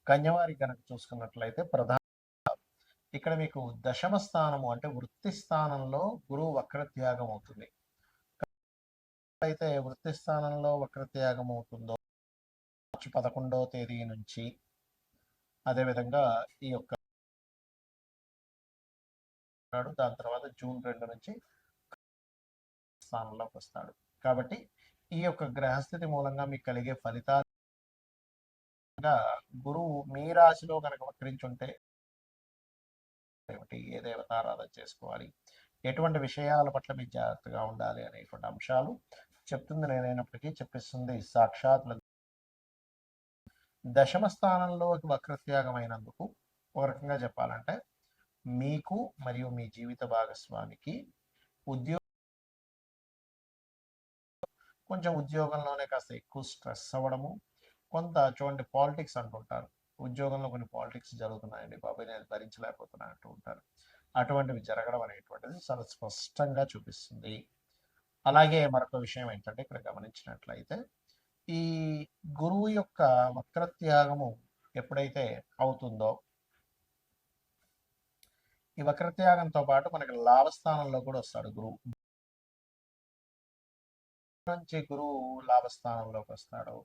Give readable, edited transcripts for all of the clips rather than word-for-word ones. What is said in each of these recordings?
కన్యవారి కనుక చూసుకున్నట్లయితే ప్రధాన ఇక్కడ మీకు దశమ స్థానము అంటే వృత్తి స్థానంలో గురువు వక్రత్యాగం అవుతుంది. అయితే వృత్తి స్థానంలో వక్రత్యాగం అవుతుందో మార్చి 11వ తేదీ నుంచి, అదేవిధంగా ఈ యొక్క దాని తర్వాత జూన్ 2 నుంచి స్థానంలోకి వస్తాడు. కాబట్టి ఈ యొక్క గ్రహస్థితి మూలంగా మీకు కలిగే ఫలితాలు గురువు మీ రాశిలో కనుక వక్రించుంటే ఏమిటి, ఏ దేవతారాధన చేసుకోవాలి, ఎటువంటి విషయాల పట్ల మీరు జాగ్రత్తగా ఉండాలి అనేటువంటి అంశాలు చెప్తుంది నేనైనప్పటికీ చెప్పిస్తుంది సాక్షాత్ దశమ స్థానంలోకి వక్రత్యాగం అయినందుకు ఒక రకంగా చెప్పాలంటే మీకు మరియు మీ జీవిత భాగస్వామికి కొంచెం ఉద్యోగంలోనే కాస్త ఎక్కువ స్ట్రెస్ అవ్వడము, కొంత చూడండి పాలిటిక్స్ అంటుంటారు, ఉద్యోగంలో కొన్ని పాలిటిక్స్ జరుగుతున్నాయండి బాబాయ్ నేను భరించలేకపోతున్నా అంటూ ఉంటారు. అటువంటివి జరగడం అనేటువంటిది చాలా స్పష్టంగా చూపిస్తుంది. అలాగే మరొక విషయం ఏంటంటే ఇక్కడ గమనించినట్లయితే ఈ గురువు యొక్క వక్రత్యాగము ఎప్పుడైతే అవుతుందో ఈ వక్రత్యాగంతో పాటు మనకి లాభస్థానంలో కూడా వస్తాడు గురువు. నుంచి గురువు లాభస్థానంలోకి వస్తాడు,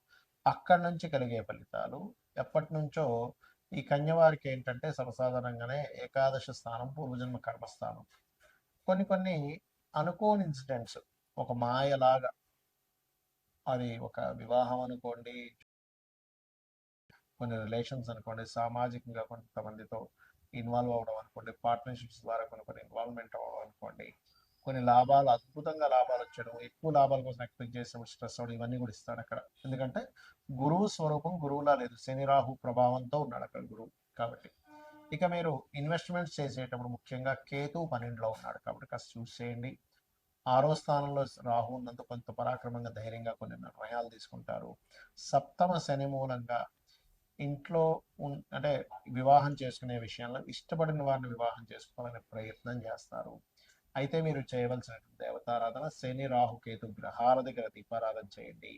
అక్కడి నుంచి కలిగే ఫలితాలు ఎప్పటి నుంచో ఈ కన్యవారికి ఏంటంటే సర్వసాధారణంగానే ఏకాదశ స్థానం పూర్వజన్మ కర్మస్థానం. కొన్ని అనుకోని ఇన్సిడెంట్స్, ఒక మాయలాగా, అది ఒక వివాహం అనుకోండి, కొన్ని రిలేషన్స్ అనుకోండి, సామాజికంగా కొంతమందితో ఇన్వాల్వ్ అవ్వడం అనుకోండి, పార్ట్నర్షిప్స్ ద్వారా కొన్ని ఇన్వాల్వ్మెంట్ అవ్వడం అనుకోండి, కొన్ని లాభాలు, అద్భుతంగా లాభాలు వచ్చడం, ఎక్కువ లాభాల కోసం ఎక్స్పెక్ట్ చేసినప్పుడు స్ట్రెస్ అవ్వడం, ఇవన్నీ కూడా ఇస్తాడు అక్కడ. ఎందుకంటే గురువు స్వరూపం గురువులా లేదు, శని రాహు ప్రభావంతో ఉన్నాడు అక్కడ గురువు. కాబట్టి ఇక మీరు ఇన్వెస్ట్మెంట్స్ చేసేటప్పుడు ముఖ్యంగా కేతు 12లో ఉన్నాడు కాబట్టి కాస్త చూస్ చేయండి. 6వ స్థానంలో రాహు ఉన్నందుకు కొంత పరాక్రమంగా ధైర్యంగా కొన్ని నిర్ణయాలు తీసుకుంటారు. సప్తమ శని మూలంగా ఇంట్లో అంటే వివాహం చేసుకునే విషయంలో ఇష్టపడిన వారిని వివాహం చేసుకోవాలనే ప్రయత్నం చేస్తారు. అయితే మీరు చేయవలసిన దేవతారాధన శని రాహు కేతు గ్రహాల దగ్గర దీపారాధన చేయండి.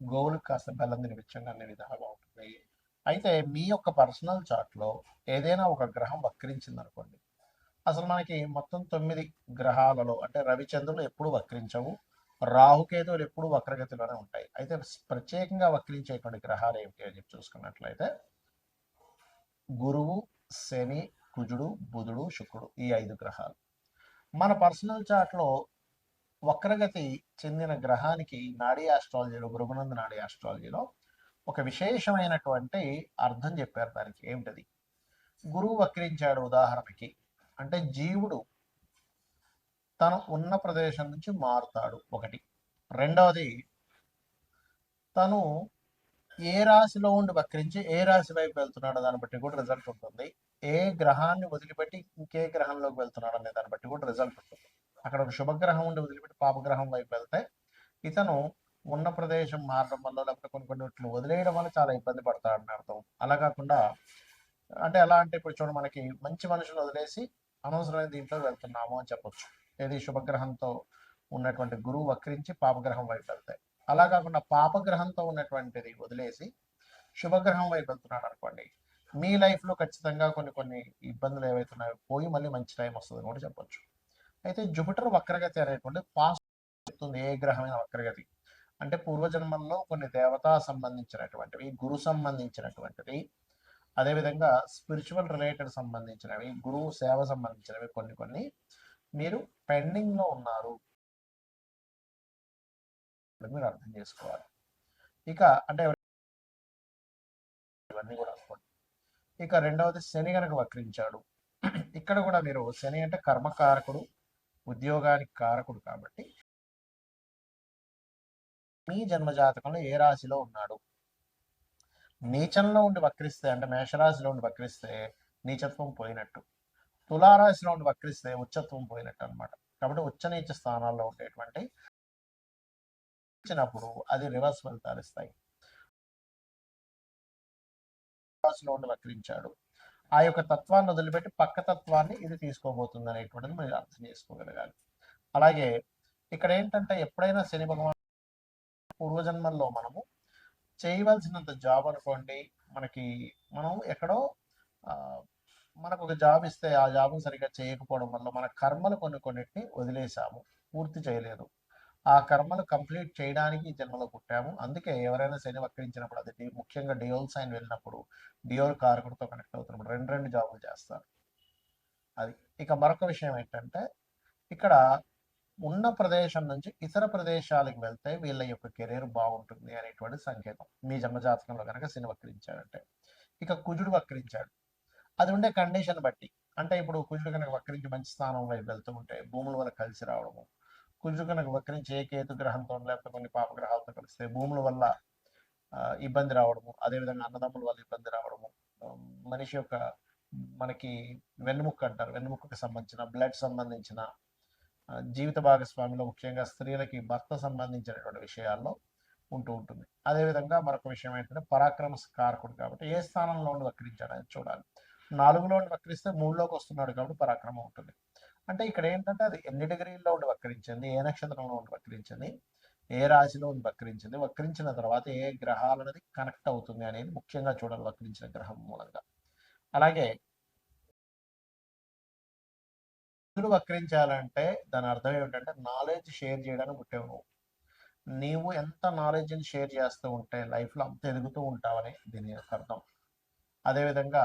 గోవులకు కాస్త బెల్లం తినిపించండి, అన్ని విధాలుగా బాగుంటుంది. అయితే మీ యొక్క పర్సనల్ చార్ట్లో ఏదైనా ఒక గ్రహం వక్రించింది అనుకోండి, అసలు మనకి మొత్తం 9 గ్రహాలలో అంటే రవిచంద్రులు ఎప్పుడు వక్రించవు, రాహుకేతువులు ఎప్పుడు వక్రగతిలోనే ఉంటాయి. అయితే ప్రత్యేకంగా వక్రించేటువంటి గ్రహాలు ఏమిటి అని చెప్పి చూసుకున్నట్లయితే గురువు, శని, కుజుడు, బుధుడు, శుక్రుడు, ఈ 5 గ్రహాలు. మన పర్సనల్ చార్ట్లో వక్రగతి చెందిన గ్రహానికి నాడీ ఆస్ట్రాలజీలో, భృగునంద నాడీ ఆస్ట్రాలజీలో ఒక విశేషమైనటువంటి అర్థం చెప్పారు. దానికి ఏమిటది, గురువు వక్రించాడు ఉదాహరణకి అంటే జీవుడు తను ఉన్న ప్రదేశం నుంచి మారుతాడు ఒకటి. రెండవది, తను ఏ రాశిలో ఉండి వక్రించి ఏ రాశి వైపు వెళ్తున్నాడో దాన్ని బట్టి కూడా రిజల్ట్ ఉంటుంది. ఏ గ్రహాన్ని వదిలిపెట్టి ఇంకే గ్రహంలోకి వెళ్తున్నాడు అనే దాన్ని బట్టి కూడా రిజల్ట్ ఉంటుంది. అక్కడ ఒక శుభగ్రహం ఉండి వదిలిపెట్టి పాపగ్రహం వైపు వెళ్తే ఇతను ఉన్న ప్రదేశం మారడం వల్ల, లేకపోతే కొన్ని వదిలేయడం వల్ల చాలా ఇబ్బంది పడతాడని అర్థం. అలా కాకుండా అంటే ఎలా అంటే ఇప్పుడు చూడండి, మనకి మంచి మనుషులు వదిలేసి అనవసరమైన దీంట్లో వెళ్తున్నాము అని చెప్పొచ్చు. ఏది శుభగ్రహంతో ఉన్నటువంటి గురువు వక్రించి పాపగ్రహం వైపు వెళ్తాయి. అలా కాకుండా పాపగ్రహంతో ఉన్నటువంటిది వదిలేసి శుభగ్రహం వైపు వెళ్తున్నాడు అనుకోండి, మీ లైఫ్లో ఖచ్చితంగా కొన్ని ఇబ్బందులు ఏవైతున్నాయో పోయి మళ్ళీ మంచి టైం వస్తుందని కూడా చెప్పొచ్చు. అయితే జూపిటర్ వక్రగతి అనేటువంటి పాస్ట్ చెప్తుంది. ఏ గ్రహమైన వక్రగతి అంటే పూర్వజన్మల్లో కొన్ని దేవతా సంబంధించినటువంటివి, గురు సంబంధించినటువంటివి, అదేవిధంగా స్పిరిచువల్ రిలేటెడ్ సంబంధించినవి, గురువు సేవ సంబంధించినవి కొన్ని మీరు పెండింగ్లో ఉన్నారు, మీరు అర్థం చేసుకోవాలి. ఇక అంటే ఇవన్నీ కూడా అనుకోండి. ఇక రెండవది, శని కనుక వక్రించాడు, ఇక్కడ కూడా మీరు, శని అంటే కర్మకారకుడు, ఉద్యోగానికి కారకుడు. కాబట్టి మీ జన్మజాతకంలో ఏ రాశిలో ఉన్నాడు, నీచంలో ఉండి వక్రిస్తే అంటే మేషరాశిలో ఉండి వక్రిస్తే నీచత్వం పోయినట్టు, తులారాశిలో ఉండి వక్రిస్తే ఉచ్చత్వం పోయినట్టు అనమాట. కాబట్టి ఉచ్చ నీచ స్థానాల్లో ఉండేటువంటి ఇచ్చినప్పుడు అది రివర్స్ ఫలితాలు ఇస్తాయి. రాశిలో ఉండి వక్రించాడు, ఆ యొక్క తత్వాన్ని వదిలిపెట్టి పక్క తత్వాన్ని ఇది తీసుకోబోతుంది అనేటువంటిది మీరు అర్థం చేసుకోగలగాలి. అలాగే ఇక్కడ ఏంటంటే ఎప్పుడైనా శని భగవాన్ పూర్వజన్మల్లో మనము చేయవలసినంత జాబ్ అనుకోండి, మనకి మనం ఎక్కడో ఆ, మనకు ఒక జాబ్ ఇస్తే ఆ జాబ్ని సరిగ్గా చేయకపోవడం వల్ల మన కర్మలు కొన్నిటిని వదిలేసాము, పూర్తి చేయలేదు. ఆ కర్మలు కంప్లీట్ చేయడానికి ఈ జన్మలో పుట్టాము. అందుకే ఎవరైనా శని వక్రించినప్పుడు అది ముఖ్యంగా డియోల్ సైన్ వెళ్ళినప్పుడు డియోల్ కారకుడితో కనెక్ట్ అవుతున్నప్పుడు రెండు రెండు జాబులు చేస్తారు. అది. ఇక మరొక విషయం ఏంటంటే ఇక్కడ ఉన్న ప్రదేశం నుంచి ఇతర ప్రదేశాలకు వెళ్తే వీళ్ళ యొక్క కెరీర్ బాగుంటుంది అనేటువంటి సంకేతం మీ జన్మజాతకంలో కనుక శని వక్రించాడంటే. ఇక కుజుడు వక్రించాడు, అది ఉండే కండిషన్ బట్టి. అంటే ఇప్పుడు కుజుడు కనుక వక్రించి మంచి స్థానం వైపు వెళ్తూ ఉంటే భూముల వల్ల కలిసి రావడము, కుజుడు కనుక వక్రించి ఏ కేతు గ్రహంతో లేకపోతే కొన్ని పాపగ్రహాలతో కలిస్తే భూముల వల్ల ఇబ్బంది రావడము, అదేవిధంగా అన్నదమ్ముల వల్ల ఇబ్బంది రావడము, మనిషి యొక్క మనకి వెన్నుముక్క అంటారు, వెన్నుముక్కకు సంబంధించిన బ్లడ్ సంబంధించిన జీవిత భాగస్వామిలో ముఖ్యంగా స్త్రీలకి భర్త సంబంధించినటువంటి విషయాల్లో ఉంటూ ఉంటుంది. అదేవిధంగా మరొక విషయం ఏంటంటే పరాక్రమ కారకుడు కాబట్టి ఏ స్థానంలో ఉండి వక్రించాడని చూడాలి. 4లో ఉండి వక్రిస్తే 3లోకి వస్తున్నాడు కాబట్టి పరాక్రమం ఉంటుంది. అంటే ఇక్కడ ఏంటంటే అది ఎన్ని డిగ్రీల్లో ఉండి వక్రించింది, ఏ నక్షత్రంలో ఉండి వక్రించింది, ఏ రాశిలో ఉండి వక్రించింది, వక్రించిన తర్వాత ఏ గ్రహాలు అనేది కనెక్ట్ అవుతుంది అనేది ముఖ్యంగా చూడాలి వక్రించిన గ్రహం మూలంగా. అలాగే బుధుడు వక్రించాలంటే దాని అర్థం ఏమిటంటే నాలెడ్జ్ షేర్ చేయడానికి పుట్టావు నువ్వు. నీవు ఎంత నాలెడ్జ్ని షేర్ చేస్తూ ఉంటే లైఫ్లో అంత ఎదుగుతూ ఉంటావని దీని యొక్క అర్థం. అదేవిధంగా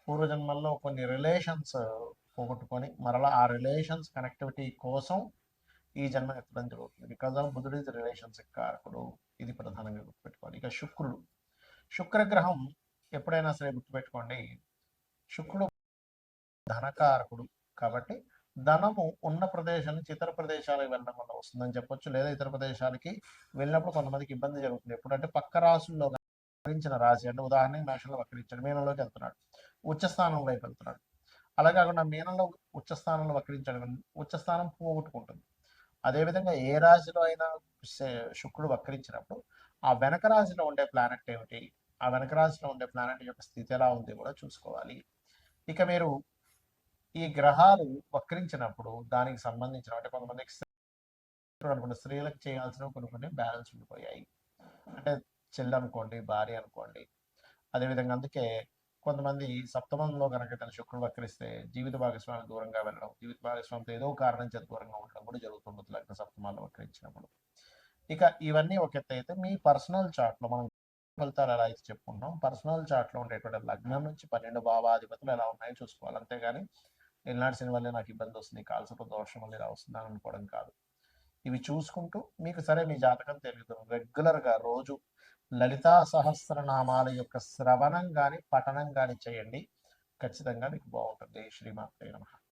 పూర్వజన్మల్లో కొన్ని రిలేషన్స్ పోగొట్టుకొని మరలా ఆ రిలేషన్స్ కనెక్టివిటీ కోసం ఈ జన్మ ఎత్తడం జరుగుతుంది. బికాజ్ ఆఫ్ బుధుడు ఇస్ రిలేషన్స్ కారకుడు. ఇది ప్రధానంగా గుర్తుపెట్టుకోవాలి. ఇక శుక్రుడు, శుక్రగ్రహం ఎప్పుడైనా సరే గుర్తుపెట్టుకోండి, శుక్రుడు ధనకారకుడు కాబట్టి ధనము ఉన్న ప్రదేశం నుంచి ఇతర ప్రదేశాలకు వెళ్ళడం వల్ల వస్తుందని చెప్పొచ్చు. లేదా ఇతర ప్రదేశాలకి వెళ్ళినప్పుడు కొంతమందికి ఇబ్బంది జరుగుతుంది. ఎప్పుడంటే పక్క రాసుల్లో వక్రించిన రాశి, అంటే ఉదాహరణకి మేషంలో వక్రించాడు, మీనంలోకి వెళ్తున్నాడు, ఉచ్చస్థానం వైపు వెళ్తున్నాడు. అలా కాకుండా మీనంలో ఉచ్చస్థానంలో వక్రించాడు, ఉచ్చస్థానం పోగొట్టుకుంటుంది. అదేవిధంగా ఏ రాశిలో అయినా శుక్రుడు వక్రించినప్పుడు ఆ వెనక రాశిలో ఉండే ప్లానెట్ ఏమిటి, ఆ వెనక రాశిలో ఉండే ప్లానెట్ యొక్క స్థితి ఎలా ఉంది కూడా చూసుకోవాలి. ఇక మీరు ఈ గ్రహాలు వక్రించినప్పుడు దానికి సంబంధించిన అంటే కొంతమందికి అనుకోండి స్త్రీలకు చేయాల్సిన కొన్ని బ్యాలెన్స్ ఉండిపోయాయి. అంటే చెల్లి అనుకోండి, భార్య అనుకోండి. అదేవిధంగా అందుకే కొంతమంది సప్తమంలో కనుక తన శుక్రుడు వక్రిస్తే జీవిత భాగస్వామి దూరంగా వెళ్ళడం, జీవిత భాగస్వామితో ఏదో కారణం చేత దూరంగా ఉండడం కూడా జరుగుతుంది లగ్న సప్తమాల్లో వక్రించినప్పుడు. ఇక ఇవన్నీ ఒక ఎత్తు అయితే మీ పర్సనల్ చార్ట్లో మనం ఫలితాలు ఎలా అయితే చెప్పుకుంటాం, పర్సనల్ చార్ట్లో ఉండేటువంటి లగ్నం నుంచి 12 భావాధిపతులు ఎలా ఉన్నాయో చూసుకోవాలి. అంతేగాని ఎల్నాడు శని వల్లే నాకు ఇబ్బంది వస్తుంది, కాల్సపు దోషం వల్ల ఇలా వస్తుందని అనుకోవడం కాదు. ఇవి చూసుకుంటూ మీకు సరే మీ జాతకం తెలుగుతుంది రెగ్యులర్గా రోజు లలితా సహస్రనామాల యొక్క శ్రవణం కానీ పఠనం కానీ చేయండి. ఖచ్చితంగా మీకు బాగుంటుంది. శ్రీమాత్రే నమః.